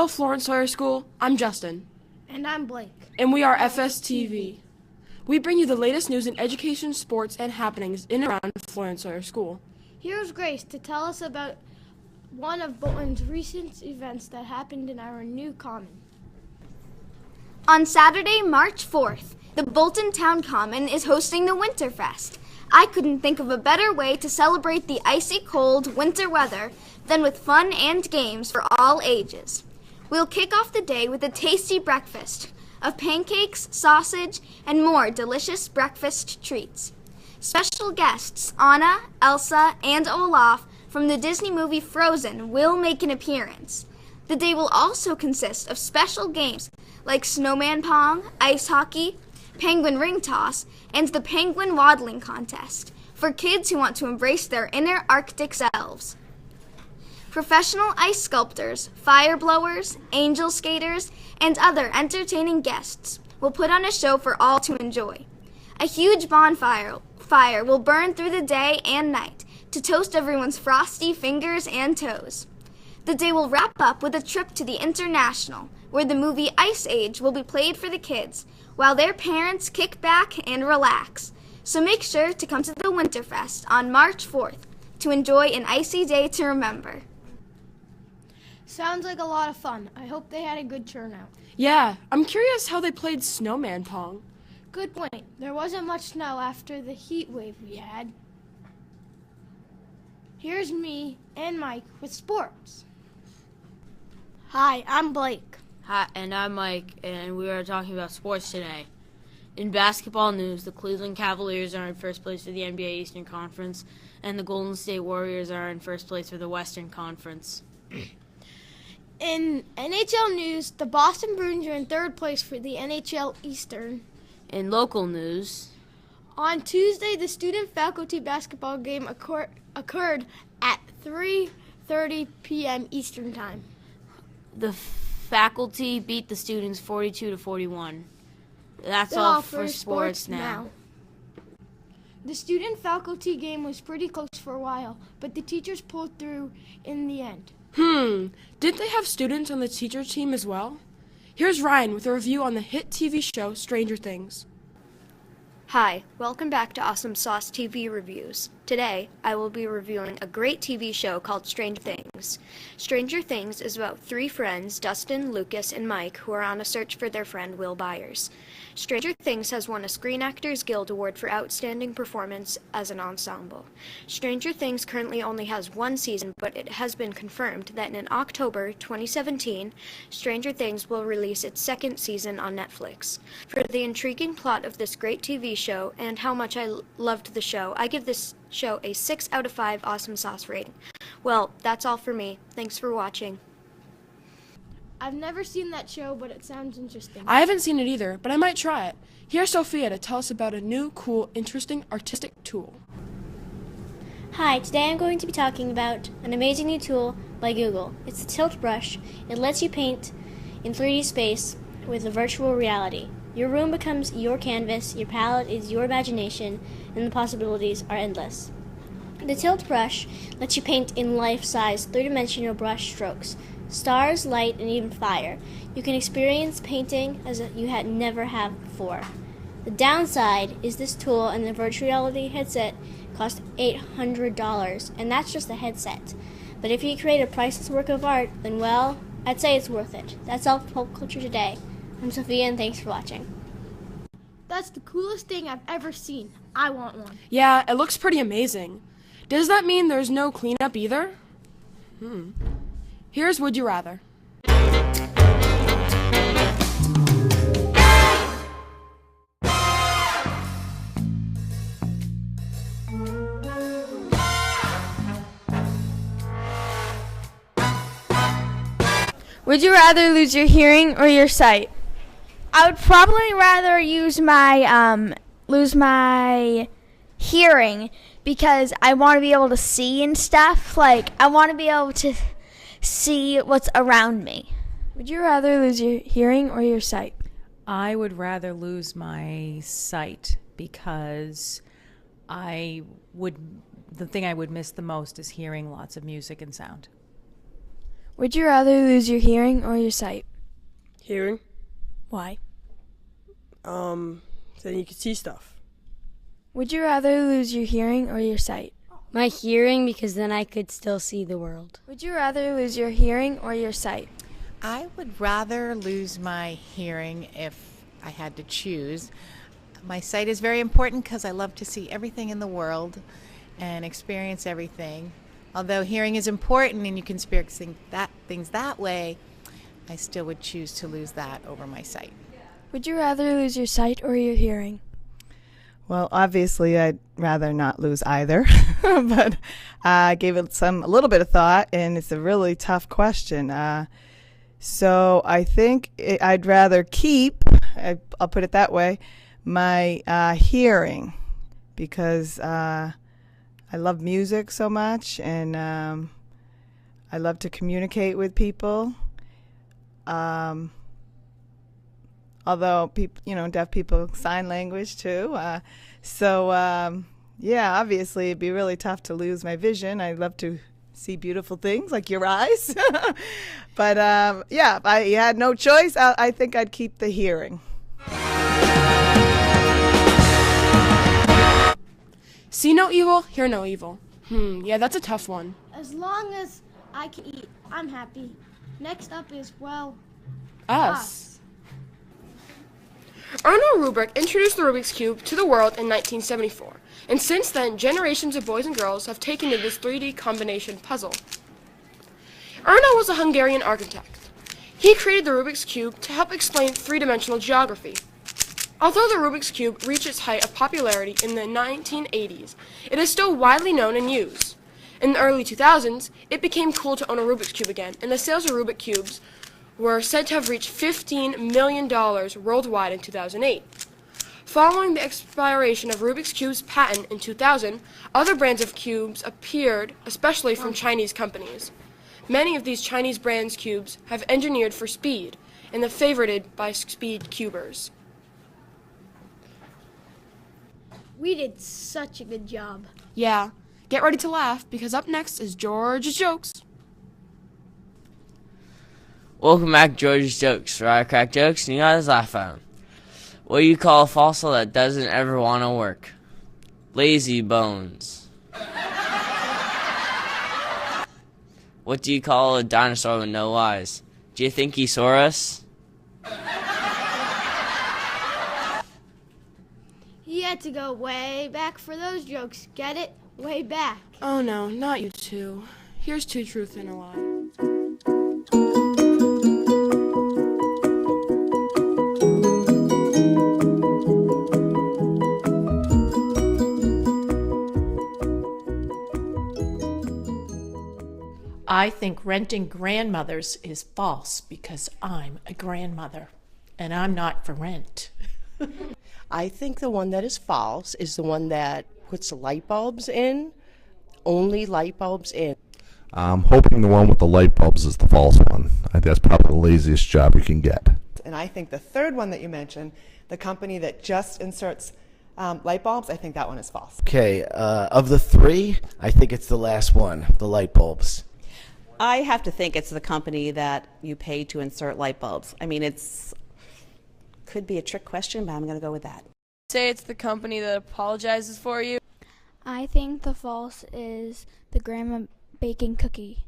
Hello, Florence Sawyer School. I'm Justin. And I'm Blake. And we are FSTV. We bring you the latest news in education, sports, and happenings in and around Florence Sawyer School. Here's Grace to tell us about one of Bolton's recent events that happened in our new common. On Saturday, March 4th, the Bolton Town Common is hosting the Winterfest. I couldn't think of a better way to celebrate the icy cold winter weather than with fun and games for all ages. We'll kick off the day with a tasty breakfast of pancakes, sausage, and more delicious breakfast treats. Special guests Anna, Elsa, and Olaf from the Disney movie Frozen will make an appearance. The day will also consist of special games like snowman pong, ice hockey, penguin ring toss, and the penguin waddling contest for kids who want to embrace their inner Arctic selves. Professional ice sculptors, fire blowers, angel skaters, and other entertaining guests will put on a show for all to enjoy. A huge bonfire will burn through the day and night to toast everyone's frosty fingers and toes. The day will wrap up with a trip to the International, where the movie Ice Age will be played for the kids, while their parents kick back and relax. So make sure to come to the Winterfest on March 4th to enjoy an icy day to remember. Sounds like a lot of fun. I hope they had a good turnout. Yeah, I'm curious how they played snowman pong. Good point. There wasn't much snow after the heat wave we had. Here's me and Mike with sports. Hi, I'm Blake. Hi, and I'm Mike, and we are talking about sports today. In basketball news, the Cleveland Cavaliers are in first place for the NBA Eastern Conference, and the Golden State Warriors are in first place for the Western Conference. In NHL news, the Boston Bruins are in third place for the NHL Eastern. In local news, on Tuesday, the student-faculty basketball game occurred at 3:30 p.m. Eastern Time. The faculty beat the students 42-41. That's all for sports now. The student-faculty game was pretty close for a while, but the teachers pulled through in the end. Didn't they have students on the teacher team as well? Here's Ryan with a review on the hit TV show Stranger Things. Hi, welcome back to Awesome Sauce TV Reviews. Today, I will be reviewing a great TV show called Stranger Things. Stranger Things is about three friends, Dustin, Lucas, and Mike, who are on a search for their friend Will Byers. Stranger Things has won a Screen Actors Guild Award for Outstanding Performance as an Ensemble. Stranger Things currently only has one season, but it has been confirmed that in October 2017, Stranger Things will release its second season on Netflix. For the intriguing plot of this great TV show and how much I loved the show, I give this show a 6 out of 5 Awesome Sauce rating. Well, that's all for me. Thanks for watching. I've never seen that show, but it sounds interesting. I haven't seen it either, but I might try it. Here's Sophia to tell us about a new, cool, interesting, artistic tool. Hi, today I'm going to be talking about an amazing new tool by Google. It's the Tilt Brush. It lets you paint in 3D space with a virtual reality. Your room becomes your canvas, your palette is your imagination, and the possibilities are endless. The Tilt Brush lets you paint in life-size, three-dimensional brush strokes, stars, light, and even fire. You can experience painting as you had never have before. The downside is this tool and the virtual reality headset cost $800, and that's just the headset. But if you create a priceless work of art, then well, I'd say it's worth it. That's all for Pop Culture Today. I'm Sophia, and thanks for watching. That's the coolest thing I've ever seen. I want one. Yeah, it looks pretty amazing. Does that mean there's no cleanup either? Here's Would You Rather. Would you rather lose your hearing or your sight? I would probably rather lose my hearing because I want to be able to see and stuff. Like, I want to be able to see what's around me. Would you rather lose your hearing or your sight? I would rather lose my sight because the thing I would miss the most is hearing lots of music and sound. Would you rather lose your hearing or your sight? Hearing. Why? So then you can see stuff. Would you rather lose your hearing or your sight? My hearing, because then I could still see the world. Would you rather lose your hearing or your sight? I would rather lose my hearing if I had to choose. My sight is very important because I love to see everything in the world and experience everything. Although hearing is important and you can experience things that way, I still would choose to lose that over my sight. Would you rather lose your sight or your hearing? Well, obviously, I'd rather not lose either, but I gave it a little bit of thought, and it's a really tough question. So I think I'd rather keep, I'll put it that way, my hearing, because I love music so much, and I love to communicate with people. Although people, deaf people sign language too. Yeah, obviously it'd be really tough to lose my vision. I love to see beautiful things like your eyes. But yeah, if I had no choice, I think I'd keep the hearing. See no evil, hear no evil. Yeah, that's a tough one. As long as I can eat, I'm happy. Next up is, well, Us. Erno Rubik introduced the Rubik's Cube to the world in 1974, and since then, generations of boys and girls have taken to this 3D combination puzzle. Erno was a Hungarian architect. He created the Rubik's Cube to help explain three-dimensional geography. Although the Rubik's Cube reached its height of popularity in the 1980s, it is still widely known and used. In the early 2000s, it became cool to own a Rubik's Cube again, and the sales of Rubik's Cubes were said to have reached $15 million worldwide in 2008. Following the expiration of Rubik's Cube's patent in 2000, other brands of cubes appeared, especially from Chinese companies. Many of these Chinese brands' cubes have engineered for speed, and are favorited by speed cubers. we did such a good job. Yeah, get ready to laugh, because up next is George's Jokes. Welcome back to George's Jokes, where I crack jokes and you guys laugh at them. What do you call a fossil that doesn't ever want to work? Lazy bones. What do you call a dinosaur with no eyes? Do you think he saw us? He had to go way back for those jokes. Get it? Way back. Oh no, not you two. Here's two truths and a lie. I think renting grandmothers is false because I'm a grandmother and I'm not for rent. I think the one that is false is the one that puts light bulbs in, only light bulbs in. I'm hoping the one with the light bulbs is the false one. I think that's probably the laziest job you can get. And I think the third one that you mentioned, the company that just inserts light bulbs, I think that one is false. Okay, of the three, I think it's the last one, the light bulbs. I have to think it's the company that you pay to insert light bulbs. I mean, could be a trick question, but I'm going to go with that. Say it's the company that apologizes for you. I think the false is the Grandma Baking Cookie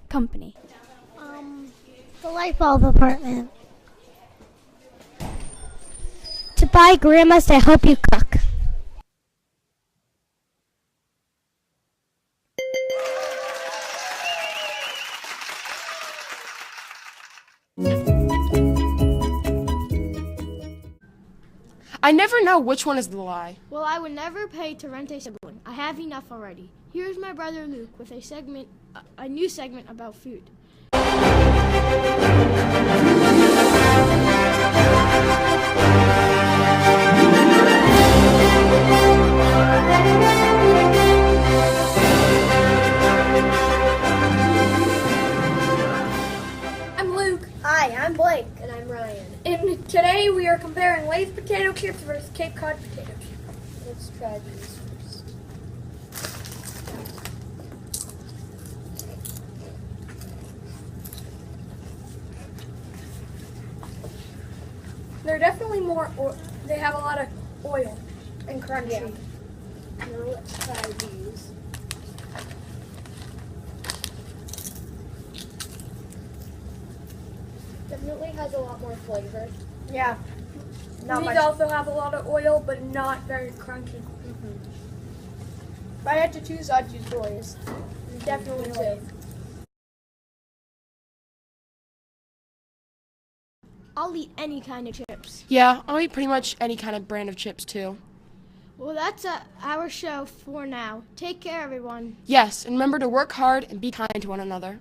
Company. The light bulb apartment. To buy grandmas to help you cook. I never know which one is the lie. Well, I would never pay to rent a sibling. I have enough already. Here's my brother Luke with a new segment about food. I'm Luke. Hi, I'm Blake. And I'm Ryan. And today we are comparing Lay's potato chips versus Cape Cod potato chips. Let's try these first. definitely more. They have a lot of oil and crunchy. Yeah. Now let's try these. Definitely has a lot more flavor. Yeah. Not These much. also have a lot of oil, but not very crunchy. If I had to choose, I'd choose Lay's. Definitely Lay's. I'll eat any kind of chips. Yeah, I'll eat pretty much any kind of brand of chips too. Well, that's our show for now. Take care, everyone. Yes, and remember to work hard and be kind to one another.